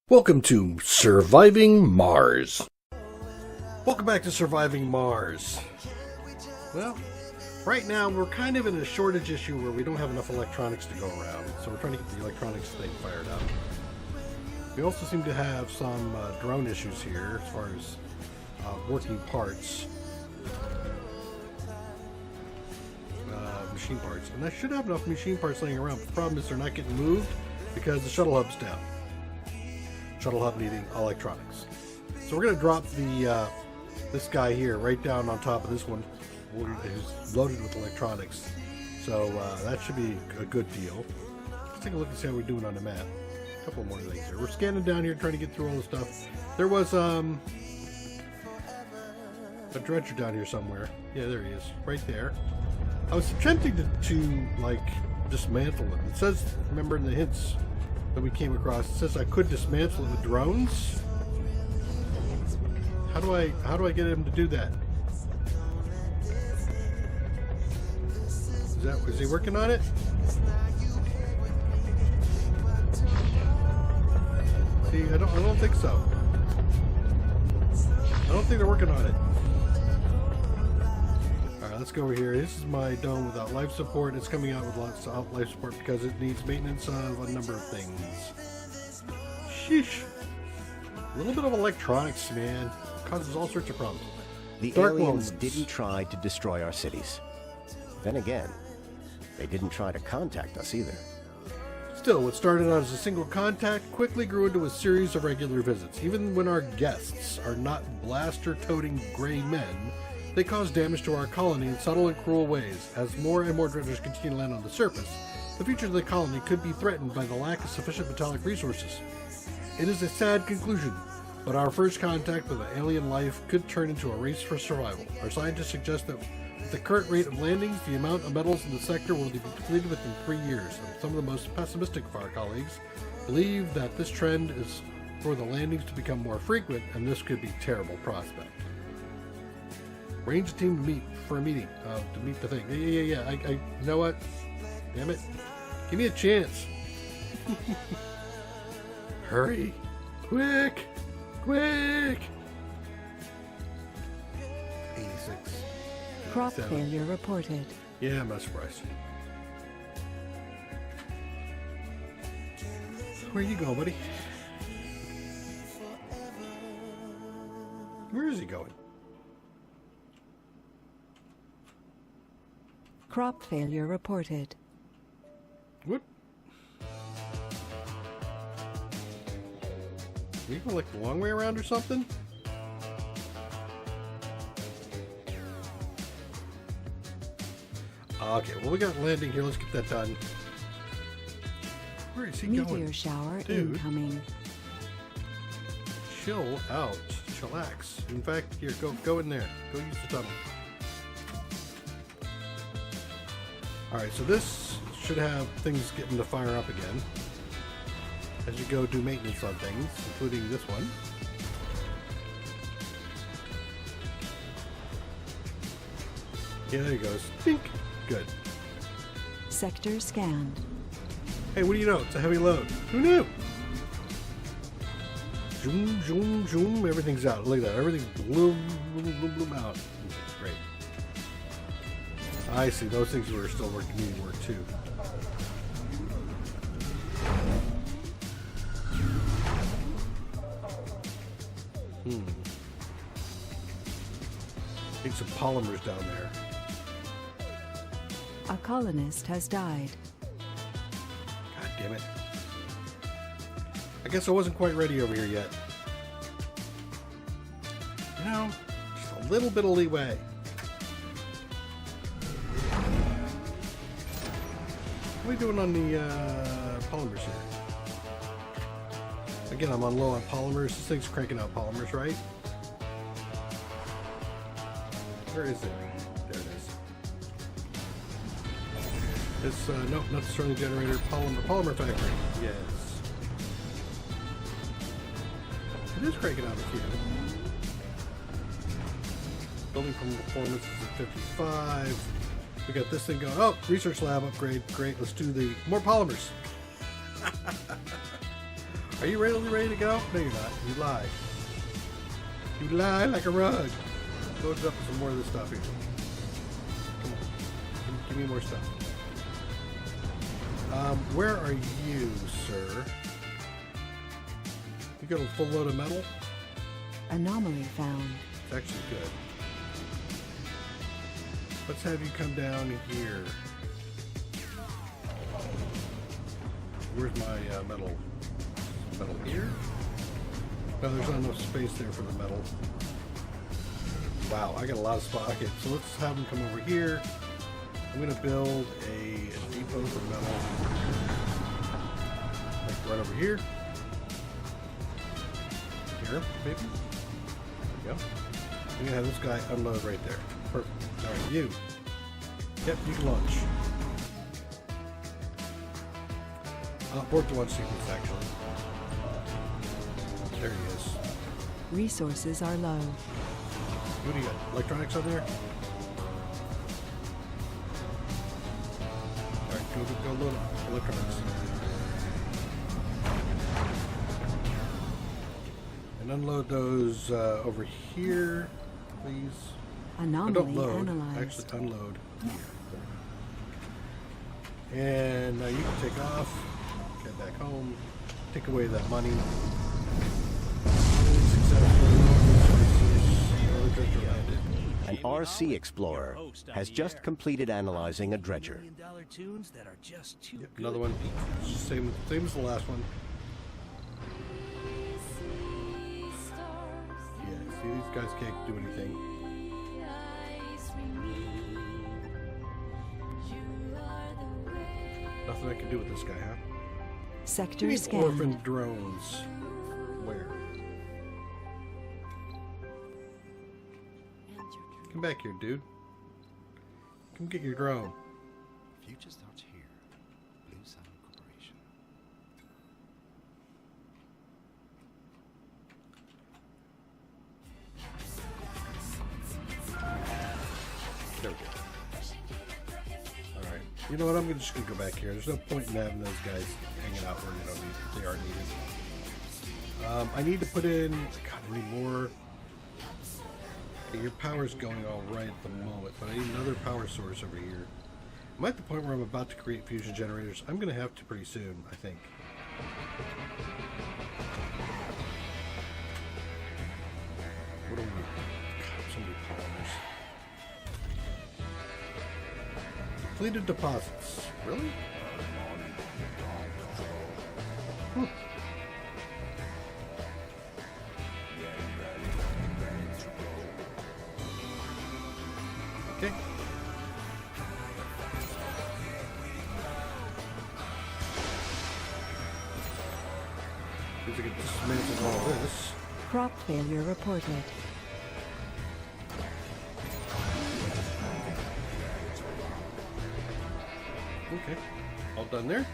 Welcome to Surviving Mars. Welcome back to Surviving Mars. Well, right now we're kind of in a shortage issue where we don't have enough electronics to go around, so we're trying to get the electronics thing fired up. We also seem to have some drone issues here as far as working parts. Machine parts. And I should have enough machine parts laying around, but the problem is they're not getting moved because the shuttle hub's down. Shuttle hub needing electronics. So we're going to drop the this guy here right down on top of this one, who's loaded with electronics. So that should be a good deal. Let's take a look and see how we're doing on the map. A couple more things here. We're scanning down here trying to get through all the stuff. There was a dredger down here somewhere. Yeah, there he is, right there. I was attempting to like dismantle it. It says, remember in the hints that we came across, it says I could dismantle it with drones. How do I get him to do that? Is he working on it? See, I don't think so. I don't think they're working on it. Alright, let's go over here. This is my dome without life support. It's coming out with lots of life support because it needs maintenance of a number of things. Sheesh. A little bit of electronics, man. Causes all sorts of problems. The aliens didn't try to destroy our cities. Then again, they didn't try to contact us either. Still, what started out as a single contact quickly grew into a series of regular visits. Even when our guests are not blaster-toting gray men, they cause damage to our colony in subtle and cruel ways. As more and more dredgers continue to land on the surface, the future of the colony could be threatened by the lack of sufficient metallic resources. It is a sad conclusion, but our first contact with an alien life could turn into a race for survival. Our scientists suggest that with the current rate of landings, the amount of metals in the sector will be depleted within 3 years. And some of the most pessimistic of our colleagues believe that this trend is for the landings to become more frequent, and this could be a terrible prospect. Arrange a team to meet for a meeting, to meet the thing. Yeah. You know what? Damn it. Give me a chance. Hurry. Quick. 86. Crop failure reported. Yeah, I'm not surprised. Where you going, buddy? Where is he going? Crop failure reported. What? Are you going like the long way around or something? Okay, well we got landing here. Let's get that done. Where is he going? Meteor shower Dude. incoming. Chill out. Chillax. In fact, here, go in there. Go use the tunnel. Alright, so this should have things getting to fire up again as you go do maintenance on things, including this one. Yeah, there he goes. Think. Good. Sector scanned. Hey, what do you know? It's a heavy load. Who knew? Zoom, zoom, zoom. Everything's out. Look at that. Everything's bloom out. Great. I see. Those things were still needing work too. Need some polymers down there. A colonist has died. God damn it. I guess I wasn't quite ready over here yet. You know, just a little bit of leeway. What are we doing on the polymers here? Again, I'm on low on polymers. This thing's cranking out polymers, right? Where is it? There it is. It's, nope, not the Sterling generator. Polymer factory. Yes. It is cranking out a few. Building performance is at 55. We got this thing going. Oh, research lab upgrade. Great. Let's do the more polymers. Are you ready to go? No, you're not. You lie. You lie like a rug. Load up some more of this stuff here. Come on. Give me more stuff. Where are you, sir? You got a full load of metal? Anomaly found. It's actually good. Let's have you come down here. Where's my metal? Metal here? No, there's not enough space there for the metal. Wow, I got a lot of spot. Okay, so let's have them come over here. I'm going to build a depot for metal. Like right over here. Here, maybe? There we go. I'm going to have this guy unload right there. Perfect. Alright, you. Yep, you can launch. Abort the launch sequence, actually. There he is. Resources are low. What do you got? Electronics on there? Alright, go load up electronics. And unload those over here, please. Anomaly Don't load. analyzed. Actually, unload. And now you can take off. Get back home. Take away that money. An RC explorer has just completed analyzing a dredger. Yep, another one. Same as the last one. Yeah, see, these guys can't do anything. Nothing I can do with this guy, huh? Sector These scanned. orphan drones. Where? Come back here, dude. Come get your drone. Future starts here. Blue Sun Corporation. There we go. Alright. You know what? I'm just going to go back here. There's no point in having those guys hanging out where they are needed. I need to put in... God, I need more... Okay, your power's going all right at the moment, but I need another power source over here. I'm at the point where I'm about to create fusion generators. I'm going to have to pretty soon, I think. What do we need? God, so many polymers. Depleted deposits. Really? Okay. Seems like it dismantles all this. Crop failure reported. Okay. All done there?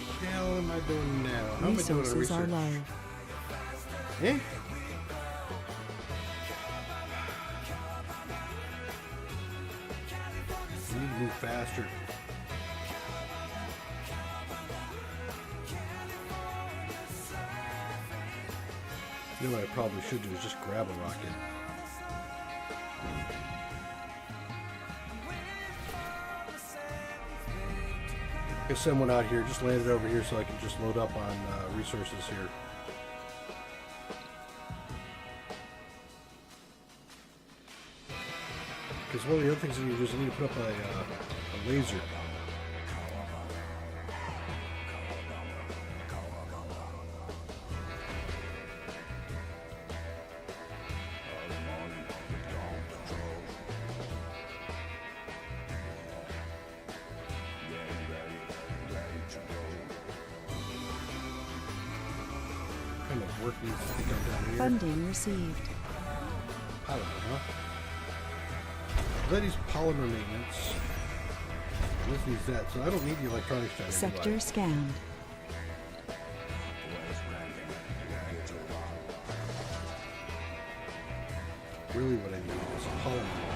What the hell am I doing now? How am I doing on Resources are research? low. Eh? I need to move faster. You know what I probably should do is just grab a rocket. I send one out here, just land it over here so I can just load up on resources here. Because one of the other things I need to do is I need to put up a laser. Kind of work needs to be done down here. Funding received. Polymer, huh? That is polymer maintenance. This needs that, so I don't need the electronics down here. Sector scanned. Really what I need is polymer.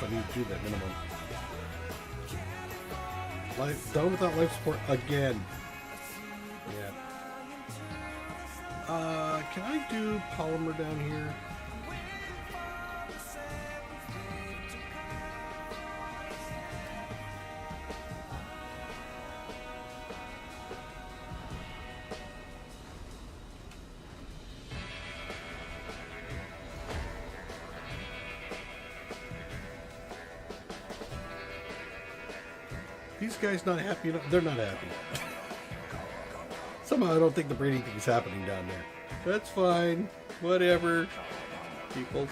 if I need to do that minimum. Done without life support again. Yeah. Can I do polymer down here? These guys not happy enough. They're not happy. Somehow I don't think the breeding thing is happening down there. That's fine. Whatever. People.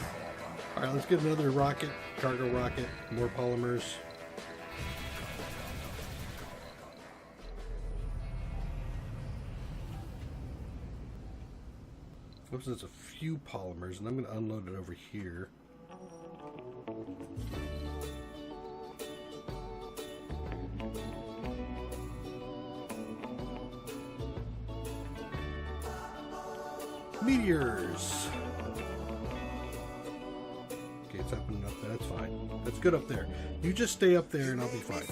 Alright, let's get another rocket. Cargo rocket. More polymers. Oops, there's a few polymers, and I'm going to unload it over here. Meteors. Okay, it's happening up there. That's fine. That's good up there. You just stay up there and I'll be fine.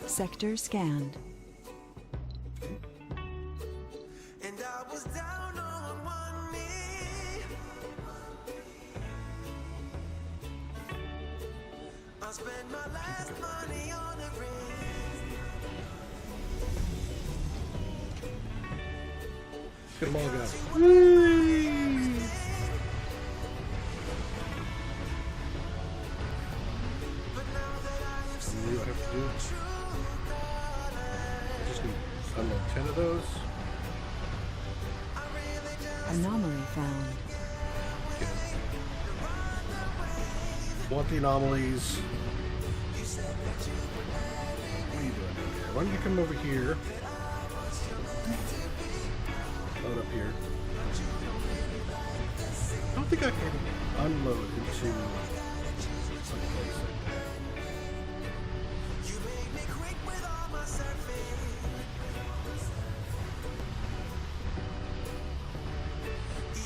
Sector scanned. Get them all going. Whee! What do I have to do? I just need, I don't know, 10 of those. Anomaly found. Okay. Want the anomalies. What are you doing over here? Why don't you come over here? Load up here. I don't think I can unload into someplace like that.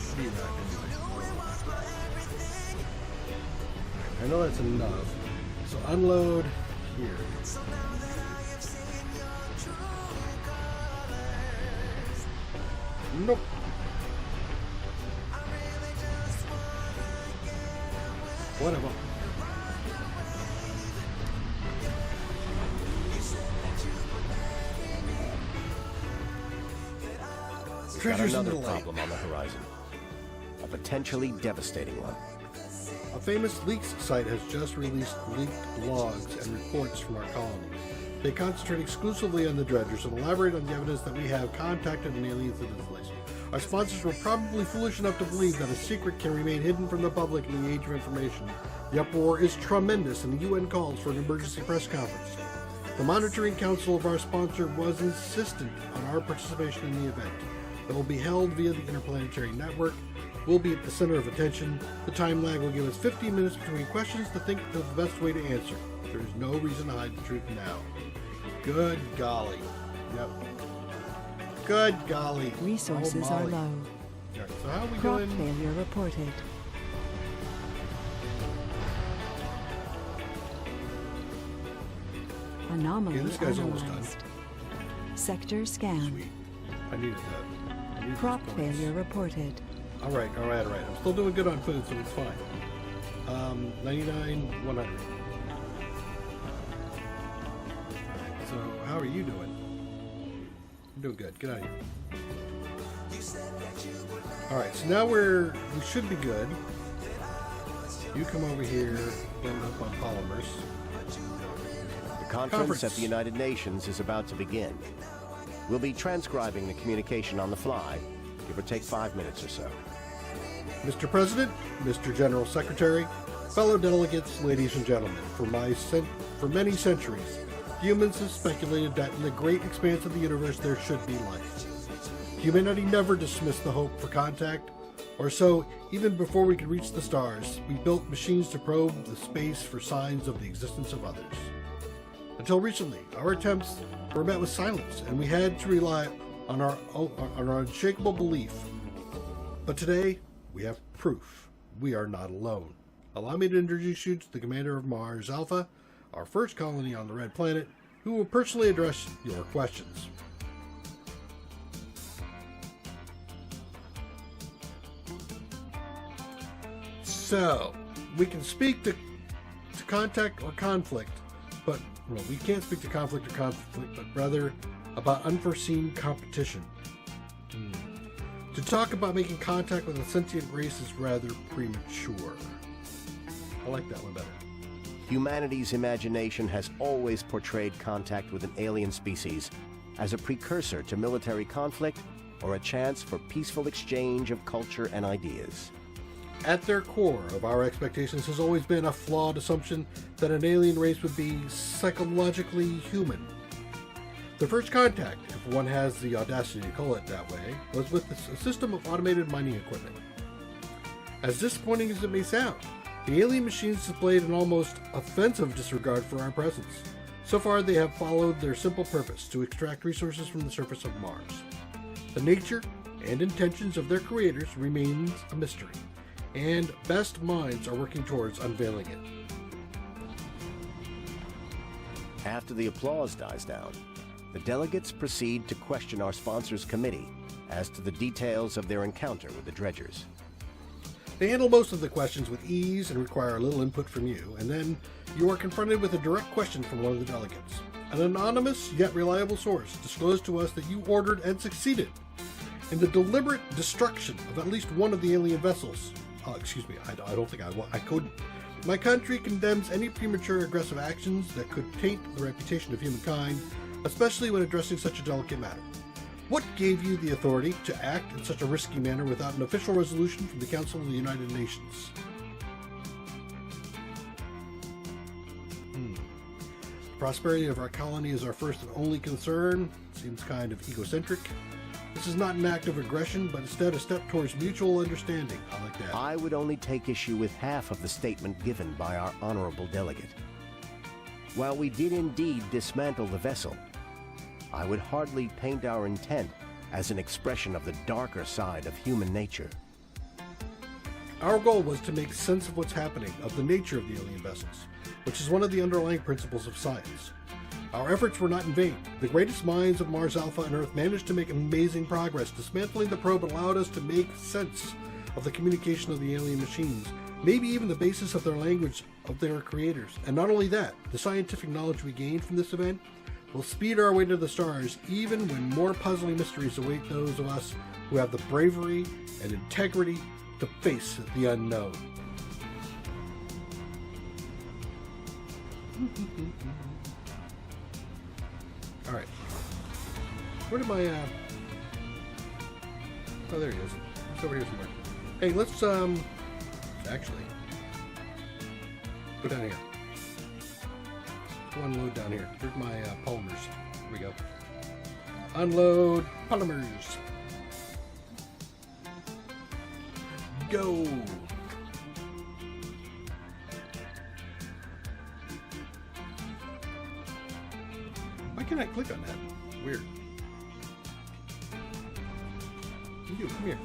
What are you not gonna do? I know that's enough. So unload here. Nope. Whatever. We've got Treasures in another the lake. problem on the horizon. A potentially devastating one. A famous leaks site has just released leaked logs and reports from our colony. They concentrate exclusively on the dredgers and elaborate on the evidence that we have contacted an alien civilization. Our sponsors were probably foolish enough to believe that a secret can remain hidden from the public in the age of information. The uproar is tremendous, and the UN calls for an emergency press conference. The monitoring council of our sponsor was insistent on our participation in the event. It will be held via the interplanetary network. We'll be at the center of attention. The time lag will give us 15 minutes between questions to think of the best way to answer. There is no reason to hide the truth now. Good golly. Yep. Good golly. Resources Oh, are Molly. low. Alright, so how are we Crop doing? failure reported. Anomaly Okay, this guy's almost done. analyzed. Sector scanned. Sweet. I needed that. I needed Crop those points. failure reported. Alright. I'm still doing good on food, so it's fine. 99, 100. So, how are you doing? I'm doing good. Get out of here. Alright, so now we should be good. You come over here, load up on polymers. The conference at the United Nations is about to begin. We'll be transcribing the communication on the fly, give or take 5 minutes or so. Mr. President, Mr. General Secretary, fellow delegates, ladies and gentlemen, for many centuries, humans have speculated that in the great expanse of the universe there should be life. Humanity never dismissed the hope for contact, or so, even before we could reach the stars, we built machines to probe the space for signs of the existence of others. Until recently, our attempts were met with silence, and we had to rely on our unshakable belief. But today, we have proof we are not alone. Allow me to introduce you to the commander of Mars Alpha, our first colony on the Red Planet, who will personally address your questions. So, we can speak to contact or conflict, but well, we can't speak to conflict or conflict, but rather about unforeseen competition. To talk about making contact with a sentient race is rather premature. I like that one better. Humanity's imagination has always portrayed contact with an alien species as a precursor to military conflict or a chance for peaceful exchange of culture and ideas. At their core of our expectations has always been a flawed assumption that an alien race would be psychologically human. The first contact, if one has the audacity to call it that way, was with a system of automated mining equipment. As disappointing as it may sound, the alien machines displayed an almost offensive disregard for our presence. So far, they have followed their simple purpose to extract resources from the surface of Mars. The nature and intentions of their creators remains a mystery, and best minds are working towards unveiling it. After the applause dies down, the delegates proceed to question our sponsors' committee as to the details of their encounter with the dredgers. They handle most of the questions with ease and require a little input from you, and then you are confronted with a direct question from one of the delegates. An anonymous yet reliable source disclosed to us that you ordered and succeeded in the deliberate destruction of at least one of the alien vessels. Excuse me, I don't think I couldn't. My country condemns any premature aggressive actions that could taint the reputation of humankind, especially when addressing such a delicate matter. What gave you the authority to act in such a risky manner without an official resolution from the Council of the United Nations? The prosperity of our colony is our first and only concern. Seems kind of egocentric. This is not an act of aggression, but instead a step towards mutual understanding. I like that. I would only take issue with half of the statement given by our honorable delegate. While we did indeed dismantle the vessel, I would hardly paint our intent as an expression of the darker side of human nature. Our goal was to make sense of what's happening, of the nature of the alien vessels, which is one of the underlying principles of science. Our efforts were not in vain. The greatest minds of Mars Alpha and Earth managed to make amazing progress. Dismantling the probe allowed us to make sense of the communication of the alien machines, maybe even the basis of their language of their creators. And not only that, the scientific knowledge we gained from this event will speed our way to the stars, even when more puzzling mysteries await those of us who have the bravery and integrity to face the unknown. All right. Where did my, oh, there he is. He's over here somewhere. Hey, let's, actually, go down here. Let's unload down here. Here's my, polymers. Here we go. Unload polymers. Go. Why can't I click on that? Weird. You, come here.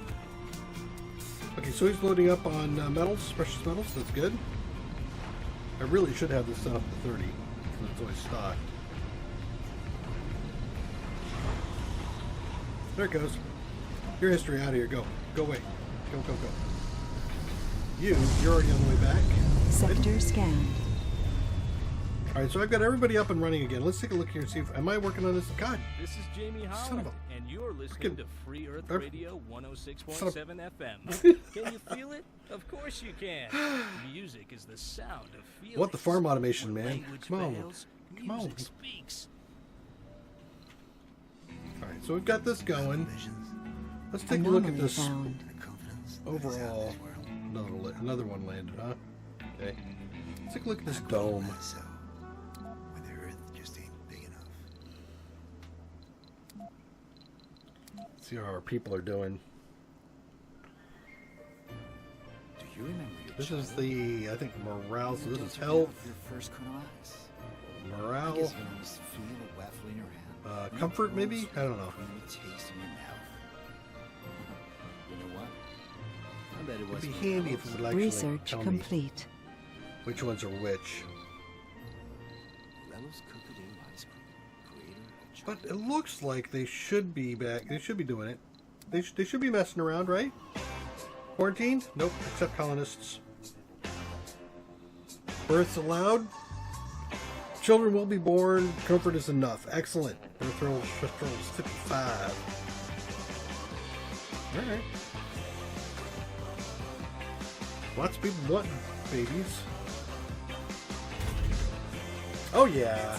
Okay, so he's loading up on metals, precious metals. That's good. I really should have this set up to 30. It's always stocked. There it goes. Your history out of here. Go. Go away. Go, go, go. You're already on the way back. Sector scanned. Alright, so I've got everybody up and running again. Let's take a look here and see if... Am I working on this? God. This is Jamie Holland, and you're listening to Free Earth Radio 106.7 FM. Can you feel it? Of course you can. Music is the sound of feelings. What the farm automation, When man? language Come on. fails, Come on. music speaks. Alright, so we've got this going. Let's take a look at Anomaly this found. overall. Another one landed, huh? Okay. Let's take a look at this dome. So, when the Earth just ain't big enough. See how our people are doing. Do you remember your This is childhood? the, I think, morale. So this Don't is you health, remember your first colonists? I morale, guess you can almost feel it waffling in your hand. comfort, maybe? I don't know. Creamy taste in your mouth. You know what? I bet it It'd was be handy if it would actually Research tell me. complete. which ones are which. Rello's Cookadoo Ice Cream, creator of But it looks like they should be back. They should be doing it. They should be messing around, right? Quarantined? Nope, except colonists. Births allowed. Children will be born. Comfort is enough. Excellent. Birth rolls, stress rolls, 55. Alright. Lots of people want babies. Oh yeah.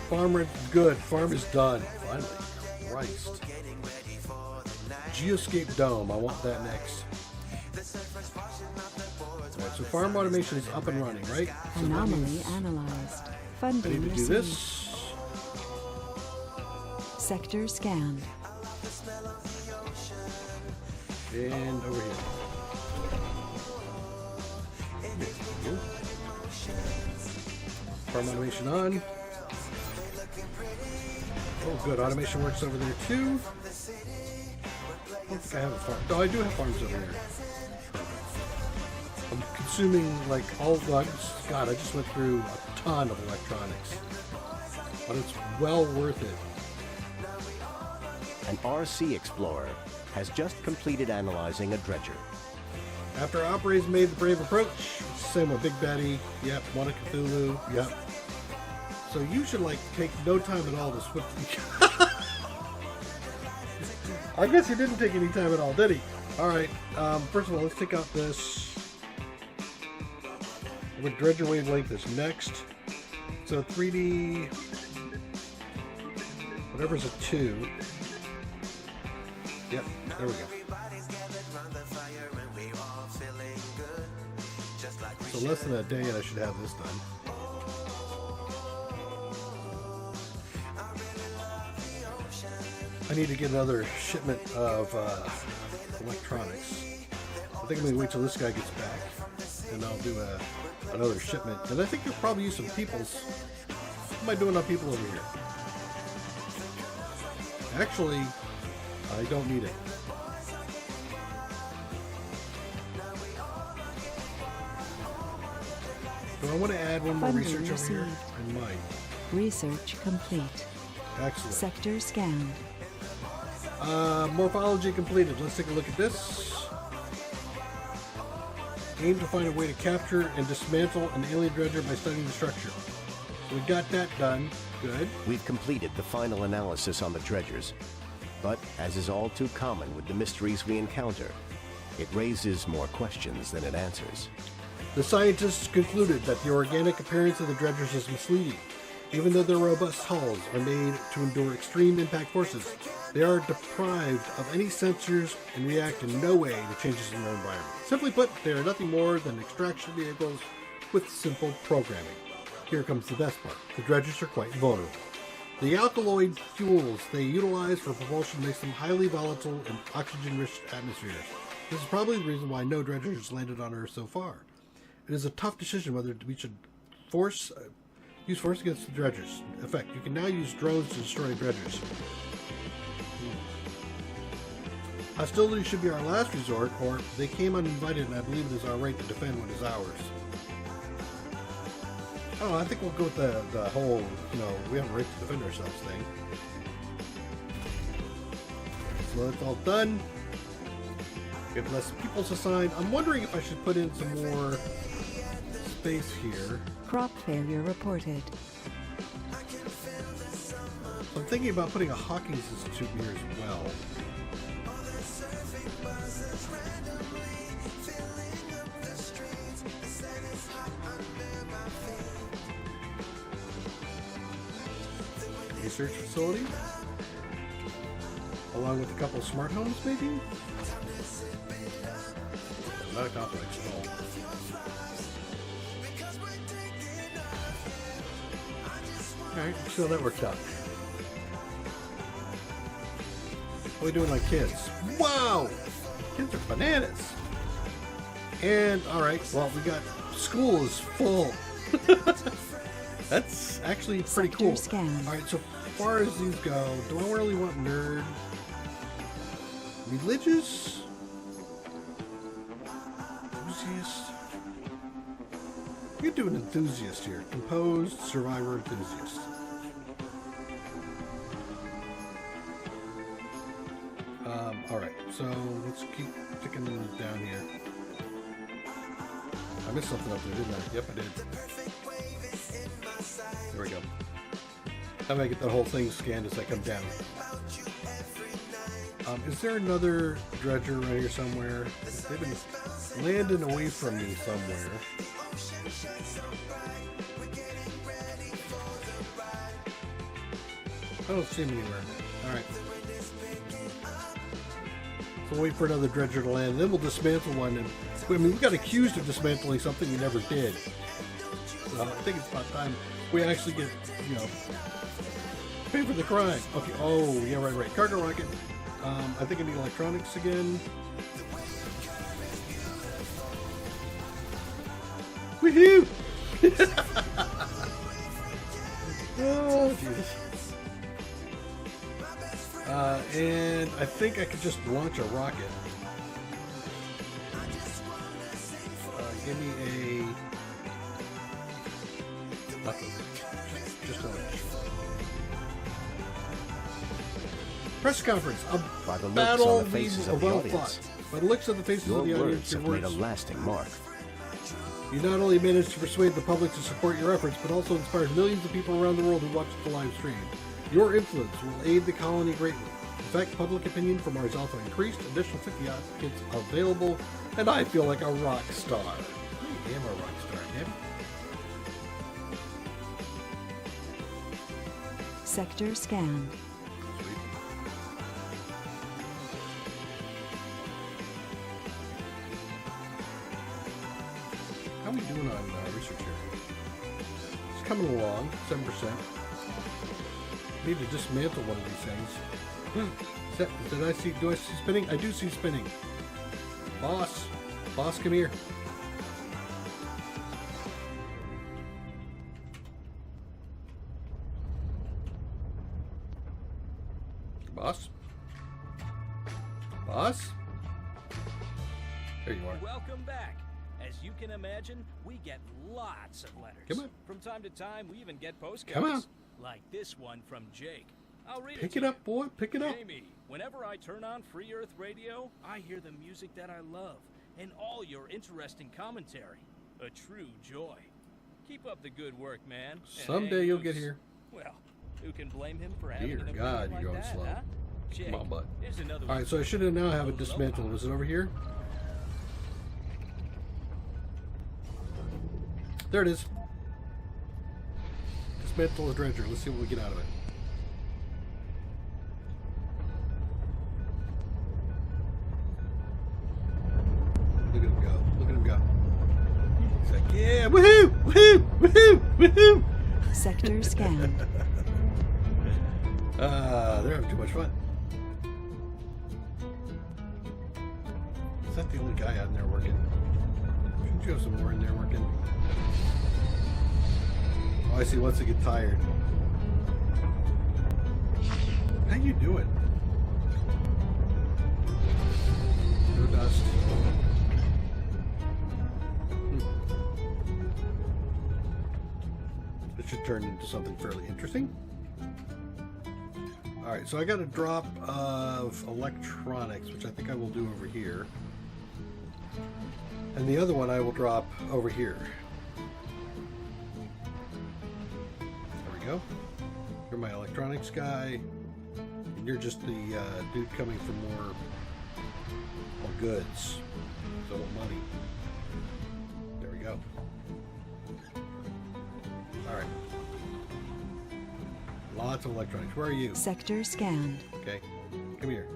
Farmer, good. Farm is done. Finally. Christ. Geoscape Dome. I want that next. Alright, so farm automation is up and running, right? So that Anomaly means analyzed. I need Funding to do received. this. Sector scanned. And over here. Farm automation on. Oh, good. Automation works over there too. I don't think I have a farm. No, I do have farms over here. I'm consuming like all God, I just went through a ton of electronics. But it's well worth it. An RC explorer has just completed analyzing a dredger. After our operators made the brave approach, same with Big Betty, yep, one of Cthulhu, yep. So you should like take no time at all to switch. I guess he didn't take any time at all, did he? Alright, first of all, let's take out this. What dredger wavelength is next. So 3D, whatever's a 2. Yep, there we go. So less than a day and I should have this done. I need to get another shipment of electronics. I think I'm going to wait till this guy gets back and I'll do another shipment. And I think you'll probably use some peoples. What am I doing on people over here? Actually, I don't need it. Do I want to add one more Funding research over here? received. I might. Research complete. Excellent. Sector scanned. Morphology completed. Let's take a look at this. Aim to find a way to capture and dismantle an alien dredger by studying the structure. We got that done. Good. We've completed the final analysis on the dredgers, but as is all too common with the mysteries we encounter, it raises more questions than it answers. The scientists concluded that the organic appearance of the dredgers is misleading. Even though their robust hulls are made to endure extreme impact forces, they are deprived of any sensors and react in no way to changes in their environment. Simply put, they are nothing more than extraction vehicles with simple programming. Here comes the best part. The dredgers are quite vulnerable. The alkaloid fuels they utilize for propulsion makes them highly volatile in oxygen-rich atmospheres. This is probably the reason why no dredgers landed on Earth so far. It is a tough decision whether we should use force against the dredgers. In fact, you can now use drones to destroy dredgers. Hostility should be our last resort, or they came uninvited and I believe it is our right to defend what is ours. Oh, I think we'll go with the whole, we have a right to defend ourselves thing. So that's all done. We have less peoples assigned. I'm wondering if I should put in some more space here. Crop failure reported. So I'm thinking about putting a Hawkins Institute here as well. Research facility, along with a couple of smart homes, maybe? Not a complex at all. Alright, so that worked out. What are we doing like kids? Wow! Kids are bananas! And, alright, well, we got school is full. That's actually pretty Sector cool. scan. Alright, so far as these go, do I really want nerd? Religious? Enthusiast? You could do an enthusiast here. Composed survivor enthusiast. Alright, so let's keep ticking down here. I missed something up there, didn't I? Yep, I did. There we go. How do I get that whole thing scanned as I come down? Is there another dredger right here somewhere? They've been landing away from me somewhere. I don't see him anywhere. Alright. So we'll wait for another dredger to land, and then we'll dismantle one. And I mean, we got accused of dismantling something we never did. So I think it's about time we actually get, you know, pay for the crime. Okay. Oh, yeah, right. Cargo rocket. I think I need electronics again. Woohoo! Oh, Jesus. And I think I could just launch a rocket. Give me a... nothing. Just a launch. Press conference. By the looks Battle on the faces of the well audience, fought. By the looks of the faces your of the audience, words your have made a words. lasting mark. You not only managed to persuade the public to support your efforts, but also inspired millions of people around the world who watched the live stream. Your influence will aid the colony greatly. In fact, public opinion for Mars Alpha increased, additional 50 tickets available, and I feel like a rock star. I am a rock star, damn it. Sector scanned. Sweet. How are we doing on research here? It's coming along, 7%. Need to dismantle one of these things. Did I see? Do I see spinning? I do see spinning. Boss, come here. Boss. There you are. Welcome back. As you can imagine, we get lots of letters. Come on. From time to time, we even get postcards. Come on. Like this one from Jake. I'll read Pick it it to up, boy. Pick it up. Jamie, whenever I turn on Free Earth Radio, I hear the music that I love and all your interesting commentary. A true joy. Keep up the good work, man. And Someday hey, you'll Goose, get here. Well, who can blame him for having Dear an God, opinion you're like going that, slow. huh? Jake, Come on, bud. here's another All right, so I should now have it dismantled. Was it over here? There it is. Dismantle the dredger. Let's see what we get out of it. Look at him go. Look at him go. He's like, yeah, woohoo! Woohoo! Woohoo! Woohoo! Sector scanned. They're having too much fun. Is that the only guy out in there working? Shouldn't you have some more in there working? Oh, I see. Once they get tired. How you do it? No dust. It should turn into something fairly interesting. Alright, so I got a drop of electronics, which I think I will do over here. And the other one I will drop over here. There we go. You're my electronics guy. And you're just the dude coming for more goods. So money. There we go. Alright. Lots of electronics. Where are you? Sector scanned. Okay. Come here.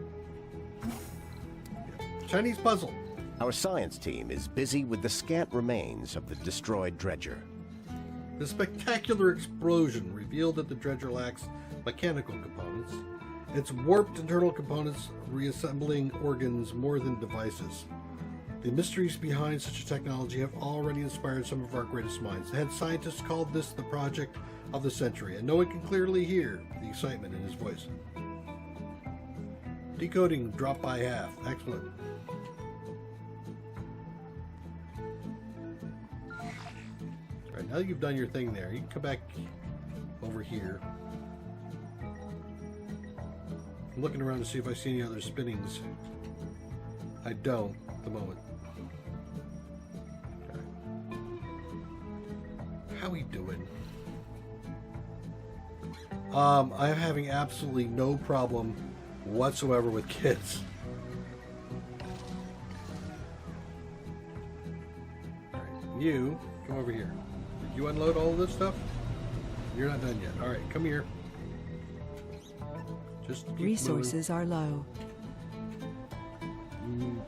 Yeah. Chinese puzzle. Our science team is busy with the scant remains of the destroyed dredger. The spectacular explosion revealed that the dredger lacks mechanical components. Its warped internal components reassembling organs more than devices. The mysteries behind such a technology have already inspired some of our greatest minds. The head scientist called this the project of the century, and no one can clearly hear the excitement in his voice. Decoding dropped by half. Excellent. now that you've done your thing there, you can come back over here. I'm looking around to see if I see any other spinnings. I don't at the moment. Okay. How we doing? I'm having absolutely no problem whatsoever with kids. Alright, you come over here. Did you unload all of this stuff? You're not done yet. Alright, come here. Just keep Resources are low.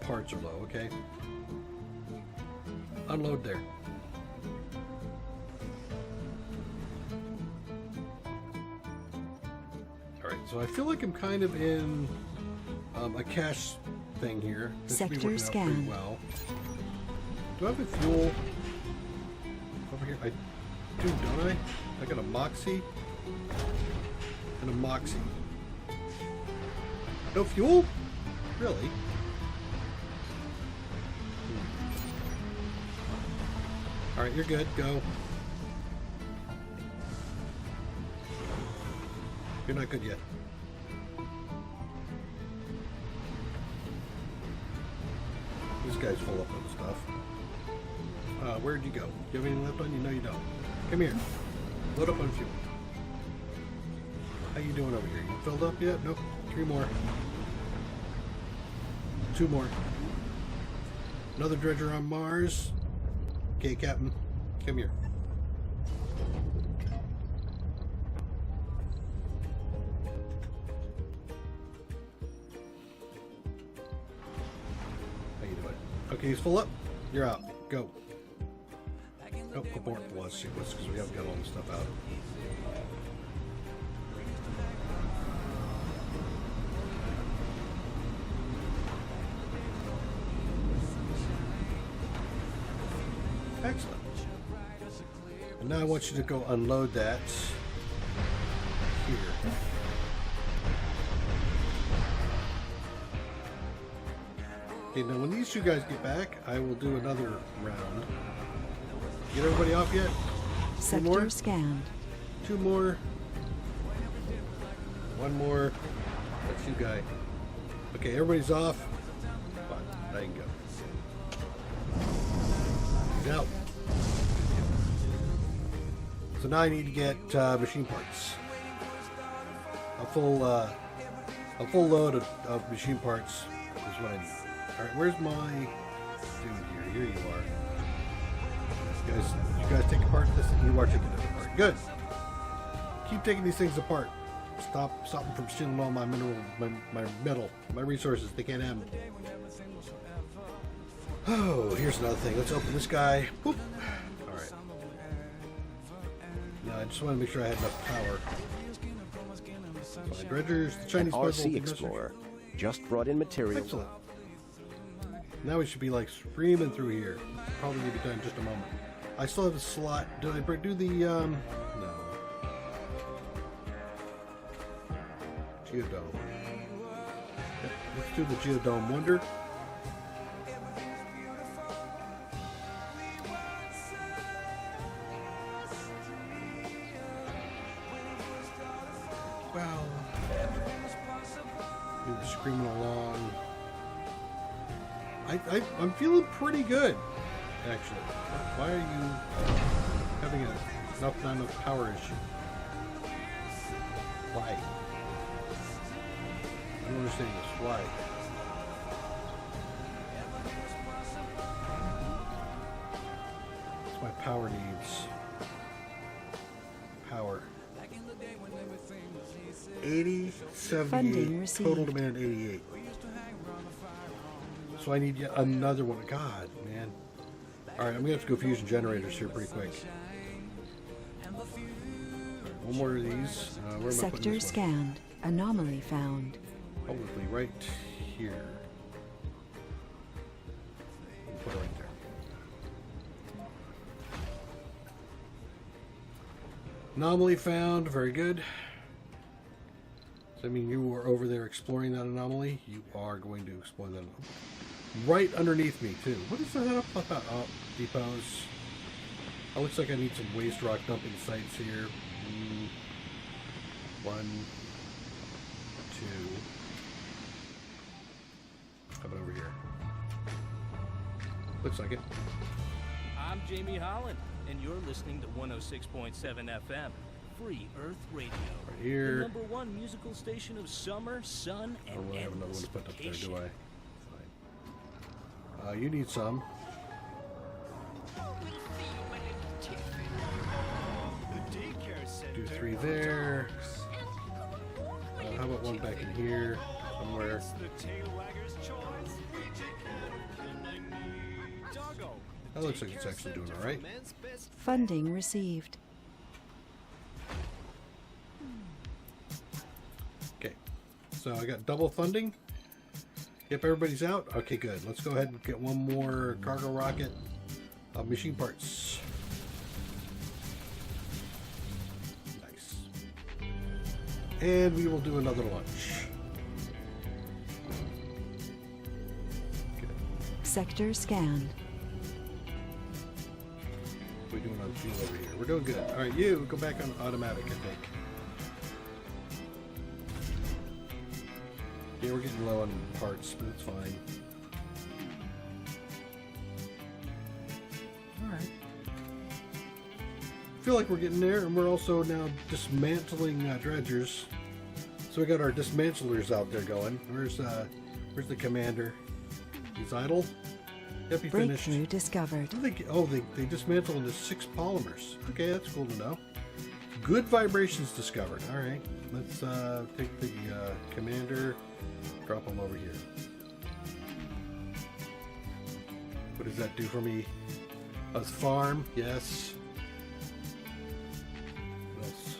Parts are low, okay. Unload there. Alright, so I feel like I'm kind of in a cache thing here. This should be Sector working out pretty scanned. well. Do I have a fuel over here? I do, don't I? I got a Moxie and a Moxie. No fuel? Really? Alright, you're good. Go. You're not good yet. This guy's full up of stuff. Where'd you go? You have anything left on you? No, you don't. Come here. Load up on fuel. How you doing over here? You filled up yet? Nope. 3 more. 2 more. Another dredger on Mars. Okay, Captain. Come here. How you doing? Okay, he's full up. You're out. Go. Oh, abort was sequence because we haven't got all the stuff out. Excellent. And now I want you to go unload that here. Okay, now when these 2 guys get back, I will do another round. Get everybody off yet? 2 more? Sector scanned. 2 more. 1 more. That's you guy. Okay, everybody's off. Fine, now you can go. He's out. So now I need to get machine parts. A full load of machine parts is what I need. All right, where's my dude here? Here you are. You guys take apart this? You are taking it apart. Good. Keep taking these things apart. Stop them from stealing all my mineral, my metal, my resources. They can't have them. Oh, here's another thing. Let's open this guy. Boop. All right. Now I just want to make sure I had enough power. So my dredgers, the Chinese An puzzle RC Explorer just brought in material. Excellent. Now we should be like screaming through here. Probably gonna be done in just a moment. I still have a slot. Did I do the no? Geodome. Yep, let's do the Geodome Wonder. Well, we were screaming along. I'm feeling pretty good, actually. Why are you having not enough power issue? Why? I don't understand this. Why? That's my power needs. Power. 80, 78, total demand 88. So I need yet another one. God, man. Alright, I'm going to have to go fusion generators here pretty quick. Right, one more of these. Where am I putting Sector this one? scanned. Anomaly found. Probably right here. Put it right there. Anomaly found. Very good. So, I mean, you were over there exploring that anomaly. You are going to explore that anomaly. Right underneath me, too. What is that up about? Oh, depots. Oh, looks like I need some waste rock dumping sites here. 1, 2. How about over here? Looks like it. I'm Jamie Holland, and you're listening to 106.7 FM, Free Earth Radio. Right here. The #1 musical station of summer, sun, I and don't really have another one endless to put up there, vacation. do I? Fine. You need some. 2, 3 there. How about one back in here somewhere? That looks like it's actually doing all right. Funding received. Okay, so I got double funding. Yep, everybody's out. Okay, good. Let's go ahead and get one more cargo rocket of machine parts. Nice. And we will do another launch. Good. Sector scanned. What are we doing on fuel over here? We're doing good. All right, you go back on automatic, I think. Yeah, we're getting low on parts, but it's fine. Alright. I feel like we're getting there, and we're also now dismantling dredgers. So we got our dismantlers out there going. Where's the commander? He's idle? Yep, he finished. Breakthrough discovered. They dismantled into 6 polymers. Okay, that's cool to know. Good vibrations discovered. Alright, let's take the commander. Drop them over here. What does that do for me? A farm? Yes. What else?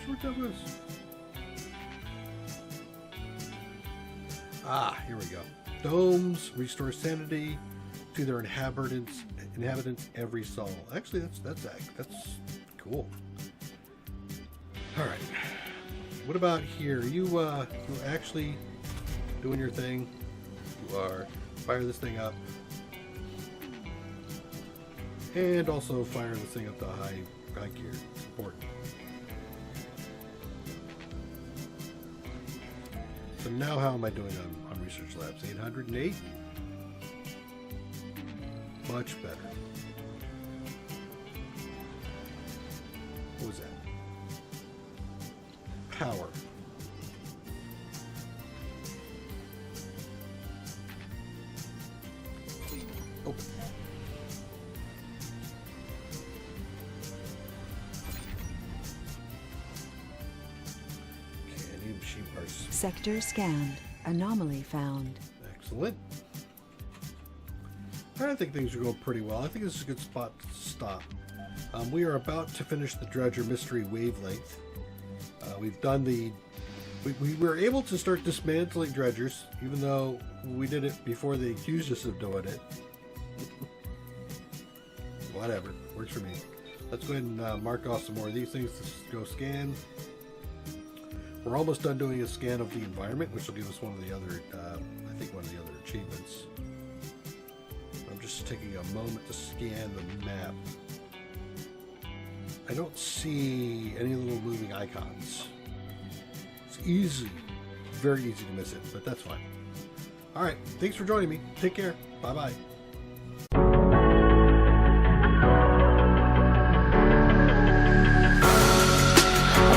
What that was? Ah, here we go. Domes restore sanity to their inhabitants every sol. Actually, that's cool. All right. What about here? You actually doing your thing? You are. Fire this thing up, and also fire this thing up to high gear. It's important. So now, how am I doing on research labs? 808. Much better. What was that? Power. Open. Okay, I need machine parts. Sector scanned. Anomaly found. Excellent. I think things are going pretty well. I think this is a good spot to stop. We are about to finish the Dredger Mystery Wavelength. We've done the... We were able to start dismantling dredgers, even though we did it before they accused us of doing it. Whatever. Works for me. Let's go ahead and mark off some more of these things to go scan. We're almost done doing a scan of the environment, which will give us one of the other, I think one of the other achievements. I'm just taking a moment to scan the map. I don't see any little moving icons. It's easy, very easy to miss it, but that's fine. All right, thanks for joining me. Take care. Bye-bye.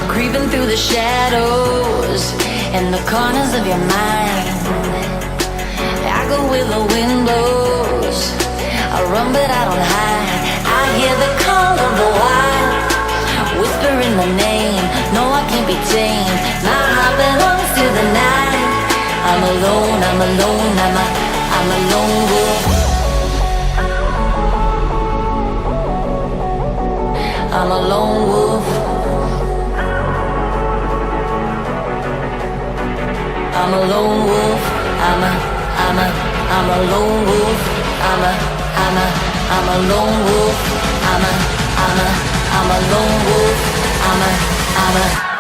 Creeping through the shadows and the corners of your mind. I go where the wind blows. I run but I don't hide. I hear the call of the wild, whispering the name. No, I can't be tamed. My heart belongs to the night. I'm alone, I'm alone, I'm a lone wolf. I'm a lone wolf. I'm a lone wolf. I'm a lone wolf. I'm a lone wolf. I'm a lone wolf. I'm a